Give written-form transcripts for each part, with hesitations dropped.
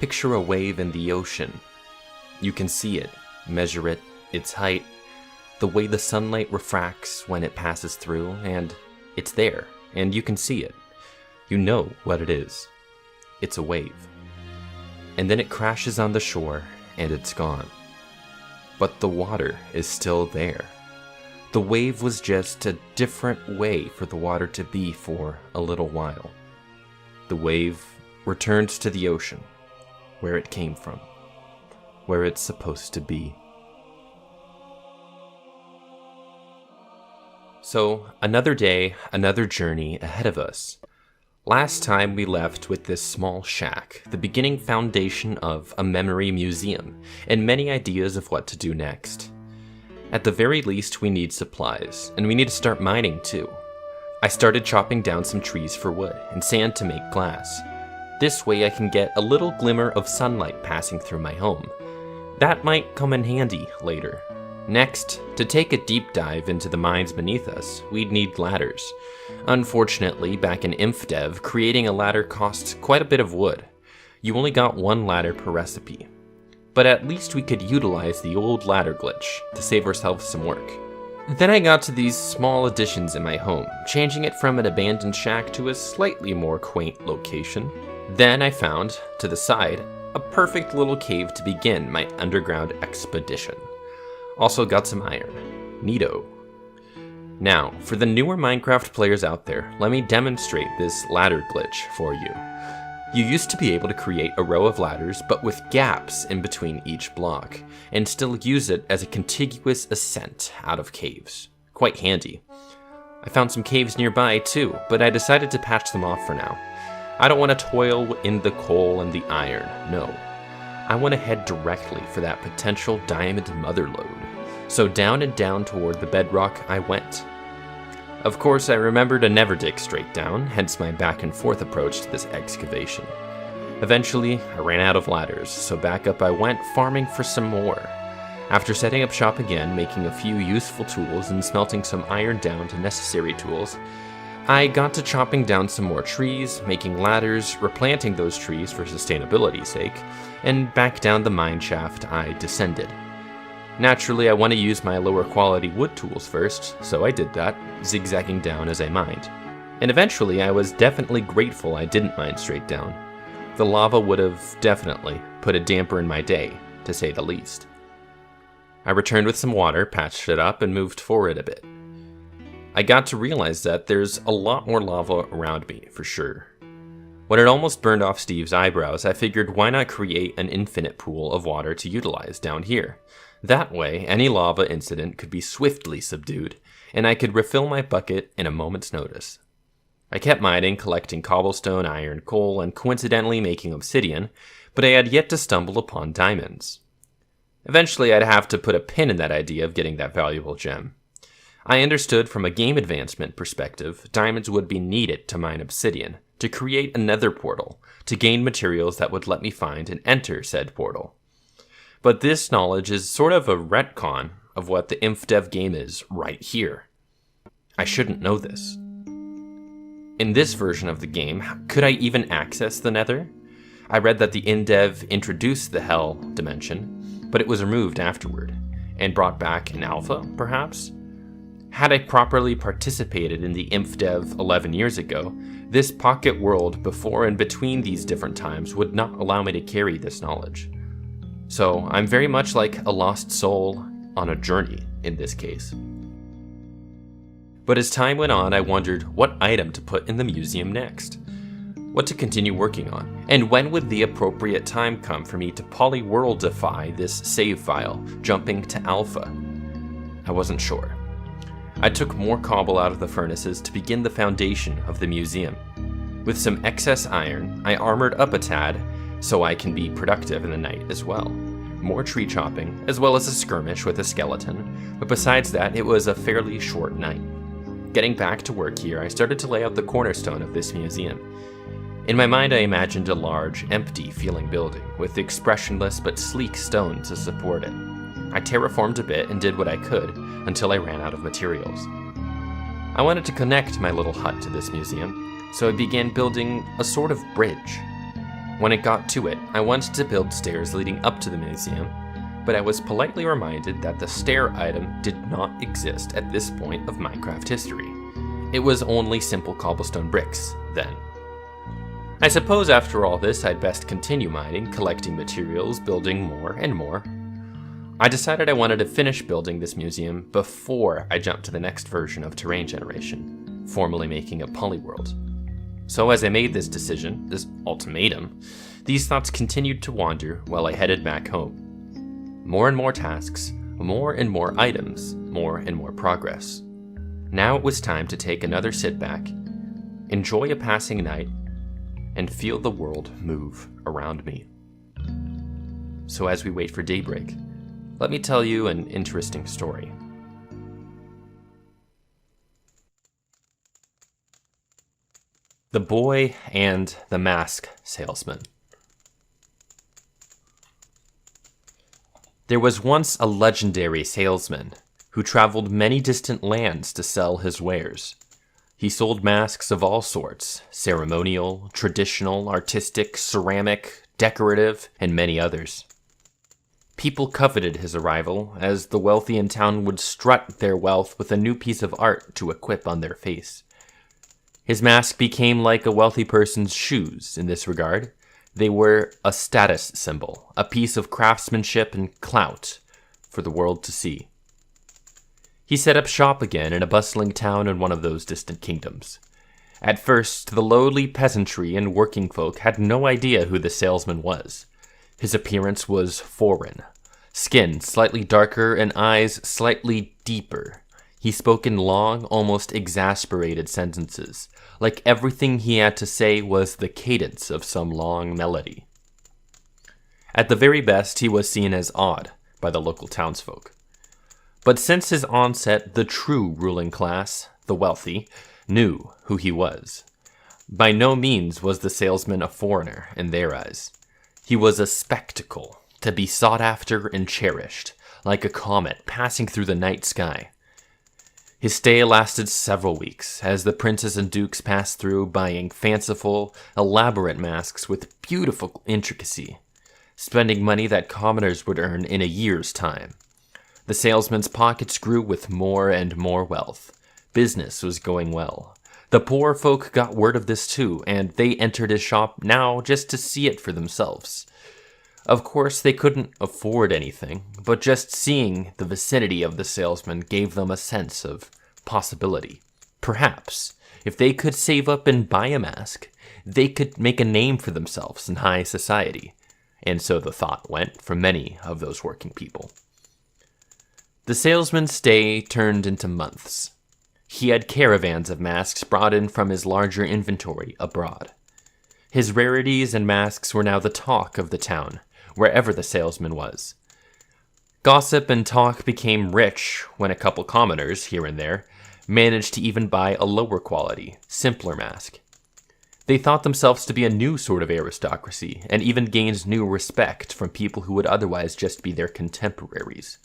picture a wave in the ocean. You can see it, measure it, its height, the way the sunlight refracts when it passes through, and it's there, and you can see it. You know what it is. It's a wave. And then it crashes on the shore, and it's gone. But the water is still there. The wave was just a different way for the water to be for a little while. The wave returns to the ocean, where it came from, where it's supposed to be. So, another day, another journey ahead of us. Last time we left with this small shack, the beginning foundation of a memory museum, and many ideas of what to do next. At the very least, we need supplies, and we need to start mining too. I started chopping down some trees for wood and sand to make glass. This way I can get a little glimmer of sunlight passing through my home. That might come in handy later. Next, to take a deep dive into the mines beneath us, we'd need ladders. Unfortunately, back in InfDev, creating a ladder costs quite a bit of wood. You only got one ladder per recipe. But at least we could utilize the old ladder glitch to save ourselves some work. Then I got to these small additions in my home, changing it from an abandoned shack to a slightly more quaint location. Then I found, to the side, a perfect little cave to begin my underground expedition. Also got some iron. Neato. Now, for the newer Minecraft players out there, let me demonstrate this ladder glitch for you. You used to be able to create a row of ladders, but with gaps in between each block, and still use it as a contiguous ascent out of caves. Quite handy. I found some caves nearby too, but I decided to patch them off for now. I don't want to toil in the coal and the iron, no. I want to head directly for that potential diamond mother lode. So down and down toward the bedrock I went. Of course, I remember to never dig straight down, hence my back and forth approach to this excavation. Eventually, I ran out of ladders, so back up I went, farming for some more. After setting up shop again, making a few useful tools and smelting some iron down to necessary tools, I got to chopping down some more trees, making ladders, replanting those trees for sustainability's sake, and back down the mine shaft I descended. Naturally, I want to use my lower quality wood tools first, so I did that, zigzagging down as I mined. And eventually, I was definitely grateful I didn't mine straight down. The lava would have definitely put a damper in my day, to say the least. I returned with some water, patched it up, and moved forward a bit. I got to realize that there's a lot more lava around me, for sure. When it almost burned off Steve's eyebrows, I figured why not create an infinite pool of water to utilize down here. That way, any lava incident could be swiftly subdued, and I could refill my bucket in a moment's notice. I kept mining, collecting cobblestone, iron, coal, and coincidentally making obsidian, but I had yet to stumble upon diamonds. Eventually, I'd have to put a pin in that idea of getting that valuable gem. I understood from a game advancement perspective, diamonds would be needed to mine obsidian, to create another portal, to gain materials that would let me find and enter said portal. But this knowledge is sort of a retcon of what the InfDev game is right here. I shouldn't know this. In this version of the game, could I even access the Nether? I read that the InDev introduced the Hell dimension, but it was removed afterward, and brought back in alpha, perhaps? Had I properly participated in the InfDev 11 years ago, this pocket world before and between these different times would not allow me to carry this knowledge. So I'm very much like a lost soul on a journey in this case. But as time went on, I wondered what item to put in the museum next, what to continue working on, and when would the appropriate time come for me to polyworldify this save file, jumping to alpha. I wasn't sure. I took more cobble out of the furnaces to begin the foundation of the museum. With some excess iron, I armored up a tad so I can be productive in the night as well. More tree chopping, as well as a skirmish with a skeleton, but besides that, it was a fairly short night. Getting back to work here, I started to lay out the cornerstone of this museum. In my mind, I imagined a large, empty-feeling building with expressionless but sleek stone to support it. I terraformed a bit and did what I could until I ran out of materials. I wanted to connect my little hut to this museum, so I began building a sort of bridge. When it got to it, I wanted to build stairs leading up to the museum, but I was politely reminded that the stair item did not exist at this point of Minecraft history. It was only simple cobblestone bricks, then. I suppose after all this I'd best continue mining, collecting materials, building more and more. I decided I wanted to finish building this museum before I jumped to the next version of terrain generation, formally making a polyworld. So as I made this decision, this ultimatum, these thoughts continued to wander while I headed back home. More and more tasks, more and more items, more and more progress. Now it was time to take another sit back, enjoy a passing night, and feel the world move around me. So as we wait for daybreak, let me tell you an interesting story. The Boy and the Mask Salesman. There was once a legendary salesman who traveled many distant lands to sell his wares. He sold masks of all sorts, ceremonial, traditional, artistic, ceramic, decorative, and many others. People coveted his arrival, as the wealthy in town would strut their wealth with a new piece of art to equip on their face. His mask became like a wealthy person's shoes in this regard. They were a status symbol, a piece of craftsmanship and clout for the world to see. He set up shop again in a bustling town in one of those distant kingdoms. At first, the lowly peasantry and working folk had no idea who the salesman was. His appearance was foreign. Skin slightly darker and eyes slightly deeper. He spoke in long, almost exasperated sentences, like everything he had to say was the cadence of some long melody. At the very best, he was seen as odd by the local townsfolk. But since his onset, the true ruling class, the wealthy, knew who he was. By no means was the salesman a foreigner in their eyes. He was a spectacle, to be sought after and cherished, like a comet passing through the night sky. His stay lasted several weeks, as the princes and dukes passed through buying fanciful, elaborate masks with beautiful intricacy, spending money that commoners would earn in a year's time. The salesman's pockets grew with more and more wealth. Business was going well. The poor folk got word of this too, and they entered his shop now just to see it for themselves. Of course, they couldn't afford anything, but just seeing the vicinity of the salesman gave them a sense of possibility. Perhaps, if they could save up and buy a mask, they could make a name for themselves in high society. And so the thought went for many of those working people. The salesman's stay turned into months. He had caravans of masks brought in from his larger inventory abroad. His rarities and masks were now the talk of the town, wherever the salesman was. Gossip and talk became rich when a couple commoners, here and there, managed to even buy a lower quality, simpler mask. They thought themselves to be a new sort of aristocracy, and even gained new respect from people who would otherwise just be their contemporaries.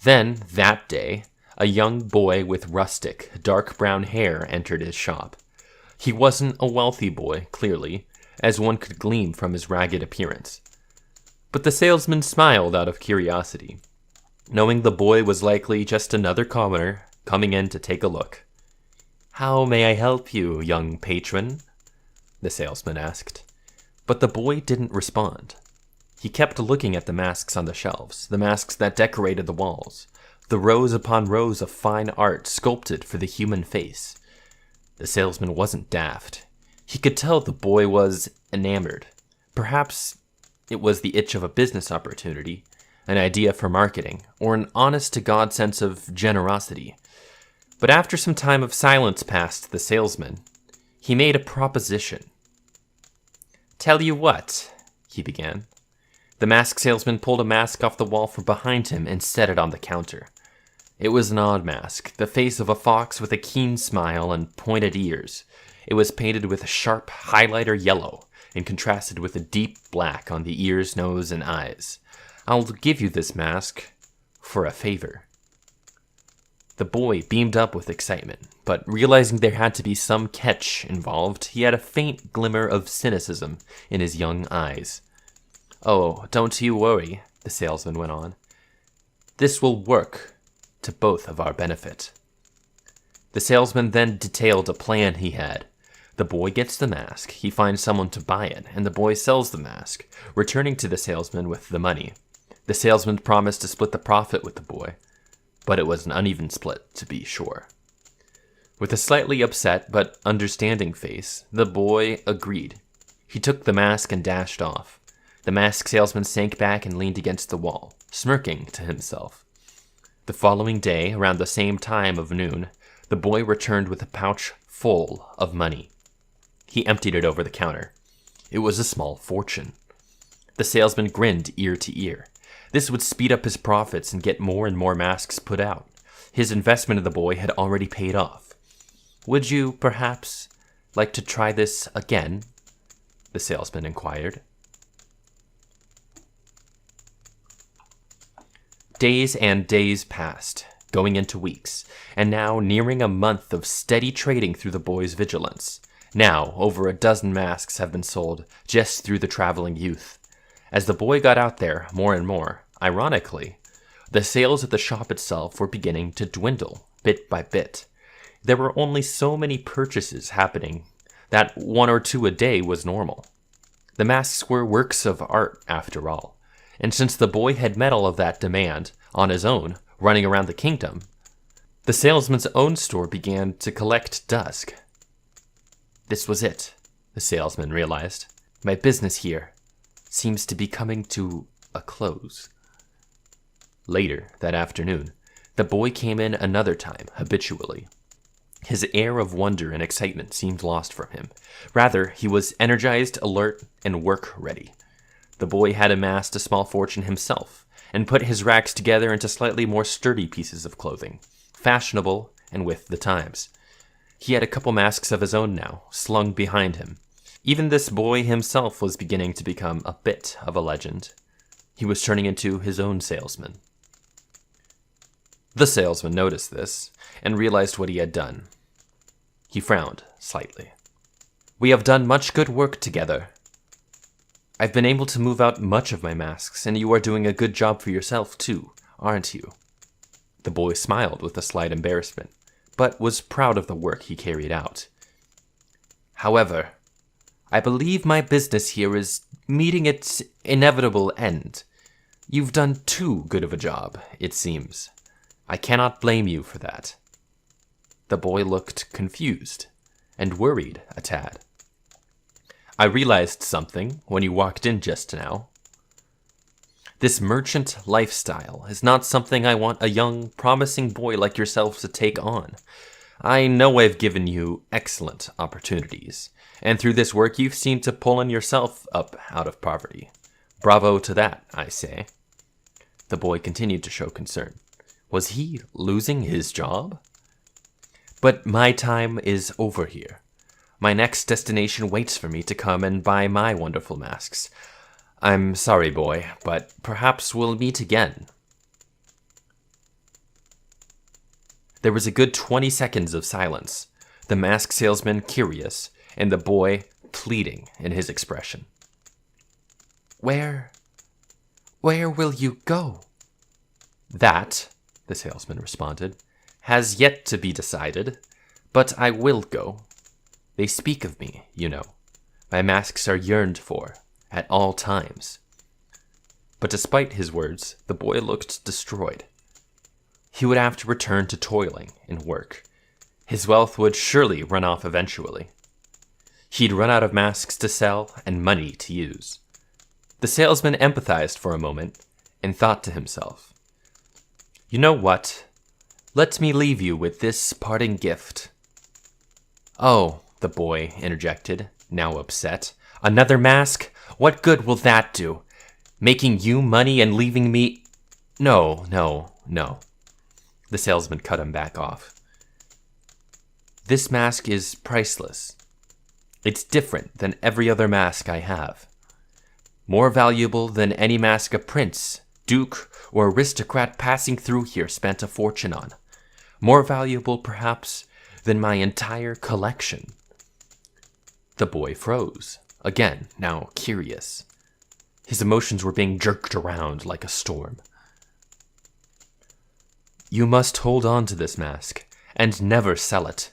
Then, that day, a young boy with rustic, dark brown hair entered his shop. He wasn't a wealthy boy, clearly, as one could glean from his ragged appearance. But the salesman smiled out of curiosity, knowing the boy was likely just another commoner coming in to take a look. "How may I help you, young patron?" the salesman asked. But the boy didn't respond. He kept looking at the masks on the shelves, the masks that decorated the walls, the rows upon rows of fine art sculpted for the human face. The salesman wasn't daft. He could tell the boy was enamored. Perhaps it was the itch of a business opportunity, an idea for marketing, or an honest-to-God sense of generosity. But after some time of silence passed the salesman, he made a proposition. "Tell you what," he began. The mask salesman pulled a mask off the wall from behind him and set it on the counter. It was an odd mask, the face of a fox with a keen smile and pointed ears. It was painted with a sharp highlighter yellow and contrasted with a deep black on the ears, nose, and eyes. "I'll give you this mask for a favor." The boy beamed up with excitement, but realizing there had to be some catch involved, he had a faint glimmer of cynicism in his young eyes. "Oh, don't you worry," the salesman went on. "This will work to both of our benefit." The salesman then detailed a plan he had. The boy gets the mask, he finds someone to buy it, and the boy sells the mask, returning to the salesman with the money. The salesman promised to split the profit with the boy, but it was an uneven split, to be sure. With a slightly upset but understanding face, the boy agreed. He took the mask and dashed off. The mask salesman sank back and leaned against the wall, smirking to himself. The following day, around the same time of noon, the boy returned with a pouch full of money. He emptied it over the counter. It was a small fortune. The salesman grinned ear to ear. This would speed up his profits and get more and more masks put out. His investment in the boy had already paid off. "Would you, perhaps, like to try this again?" the salesman inquired. Days and days passed, going into weeks, and now nearing a month of steady trading through the boy's vigilance. Now, over a dozen masks have been sold just through the traveling youth. As the boy got out there more and more, ironically, the sales at the shop itself were beginning to dwindle, bit by bit. There were only so many purchases happening that 1 or 2 a day was normal. The masks were works of art, after all, and since the boy had met all of that demand on his own, running around the kingdom, the salesman's own store began to collect dust. This was it, the salesman realized. My business here seems to be coming to a close. Later that afternoon, the boy came in another time, habitually. His air of wonder and excitement seemed lost from him. Rather, he was energized, alert, and work-ready. The boy had amassed a small fortune himself, and put his racks together into slightly more sturdy pieces of clothing, fashionable and with the times. He had a couple masks of his own now, slung behind him. Even this boy himself was beginning to become a bit of a legend. He was turning into his own salesman. The salesman noticed this, and realized what he had done. He frowned slightly. "We have done much good work together. I've been able to move out much of my masks, and you are doing a good job for yourself, too, aren't you?" The boy smiled with a slight embarrassment, but was proud of the work he carried out. "However, I believe my business here is meeting its inevitable end. You've done too good of a job, it seems. I cannot blame you for that." The boy looked confused and worried a tad. "I realized something when you walked in just now. This merchant lifestyle is not something I want a young, promising boy like yourself to take on. I know I've given you excellent opportunities, and through this work you've seemed to pull yourself up out of poverty. Bravo to that, I say." The boy continued to show concern. Was he losing his job? "But my time is over here. My next destination waits for me to come and buy my wonderful masks. I'm sorry, boy, but perhaps we'll meet again." There was a good 20 seconds of silence, the mask salesman curious, and the boy pleading in his expression. Where will you go?" "That," the salesman responded, "has yet to be decided, but I will go. They speak of me, you know. My masks are yearned for, at all times." But despite his words, the boy looked destroyed. He would have to return to toiling and work. His wealth would surely run off eventually. He'd run out of masks to sell and money to use. The salesman empathized for a moment and thought to himself, "You know what? Let me leave you with this parting gift." "Oh," the boy interjected, now upset. "Another mask? What good will that do? Making you money and leaving me—" No. The salesman cut him back off. "This mask is priceless. It's different than every other mask I have. More valuable than any mask a prince, duke, or aristocrat passing through here spent a fortune on. More valuable, perhaps, than my entire collection." The boy froze, again, now curious. His emotions were being jerked around like a storm. "You must hold on to this mask, and never sell it.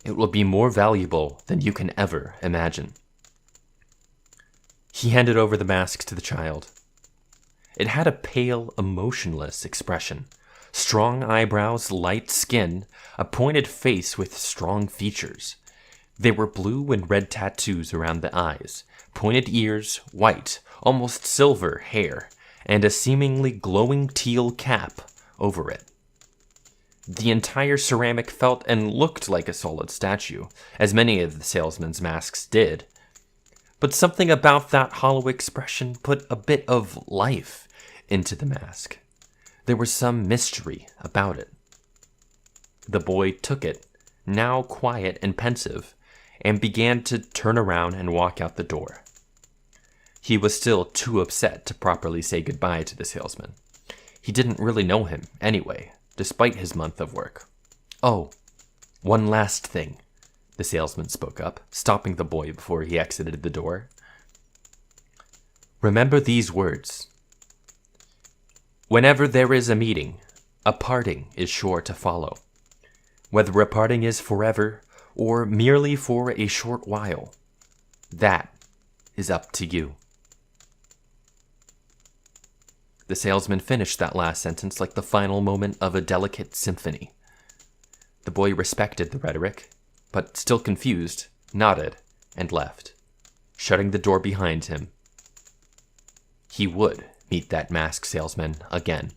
It will be more valuable than you can ever imagine." He handed over the mask to the child. It had a pale, emotionless expression. Strong eyebrows, light skin, a pointed face with strong features. There were blue and red tattoos around the eyes, pointed ears, white, almost silver hair, and a seemingly glowing teal cap over it. The entire ceramic felt and looked like a solid statue, as many of the salesman's masks did. But something about that hollow expression put a bit of life into the mask. There was some mystery about it. The boy took it, now quiet and pensive, and began to turn around and walk out the door. He was still too upset to properly say goodbye to the salesman. He didn't really know him anyway, despite his month of work. "Oh, one last thing," the salesman spoke up, stopping the boy before he exited the door. "Remember these words. Whenever there is a meeting, a parting is sure to follow. Whether a parting is forever or merely for a short while, that is up to you." The salesman finished that last sentence like the final moment of a delicate symphony. The boy respected the rhetoric, but still confused, nodded, and left, shutting the door behind him. He would meet that mask salesman again.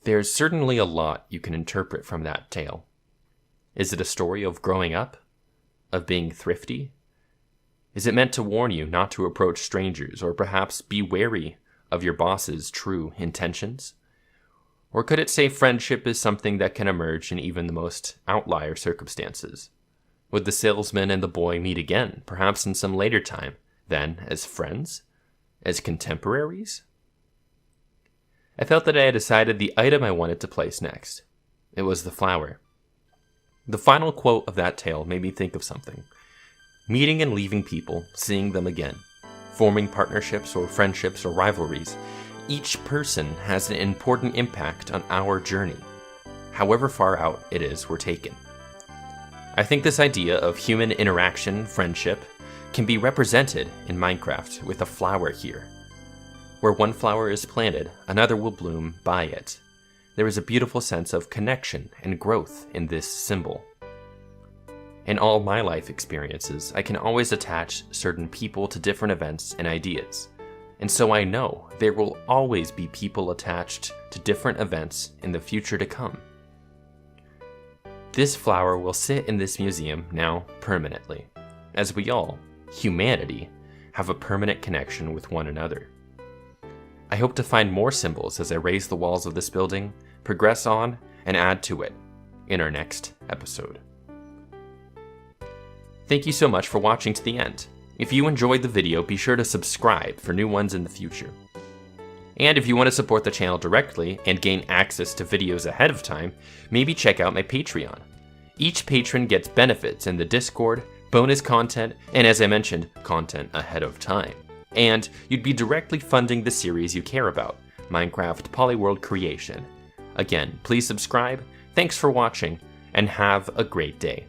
There's certainly a lot you can interpret from that tale. Is it a story of growing up? Of being thrifty? Is it meant to warn you not to approach strangers, or perhaps be wary of your boss's true intentions? Or could it say friendship is something that can emerge in even the most outlier circumstances? Would the salesman and the boy meet again, perhaps in some later time, then as friends? As contemporaries? I felt that I had decided the item I wanted to place next. It was the flower. The final quote of that tale made me think of something. Meeting and leaving people, seeing them again, forming partnerships or friendships or rivalries. Each person has an important impact on our journey, however far out it is we're taken. I think this idea of human interaction, friendship, can be represented in Minecraft with a flower here. Where one flower is planted, another will bloom by it. There is a beautiful sense of connection and growth in this symbol. In all my life experiences, I can always attach certain people to different events and ideas. And so I know there will always be people attached to different events in the future to come. This flower will sit in this museum now permanently, as we all, humanity, have a permanent connection with one another. I hope to find more symbols as I raise the walls of this building, progress on, and add to it in our next episode. Thank you so much for watching to the end. If you enjoyed the video, be sure to subscribe for new ones in the future. And if you want to support the channel directly and gain access to videos ahead of time, maybe check out my Patreon. Each patron gets benefits in the Discord, bonus content, and as I mentioned, content ahead of time. And you'd be directly funding the series you care about, Minecraft Polyworld creation. Again, please subscribe, thanks for watching, and have a great day.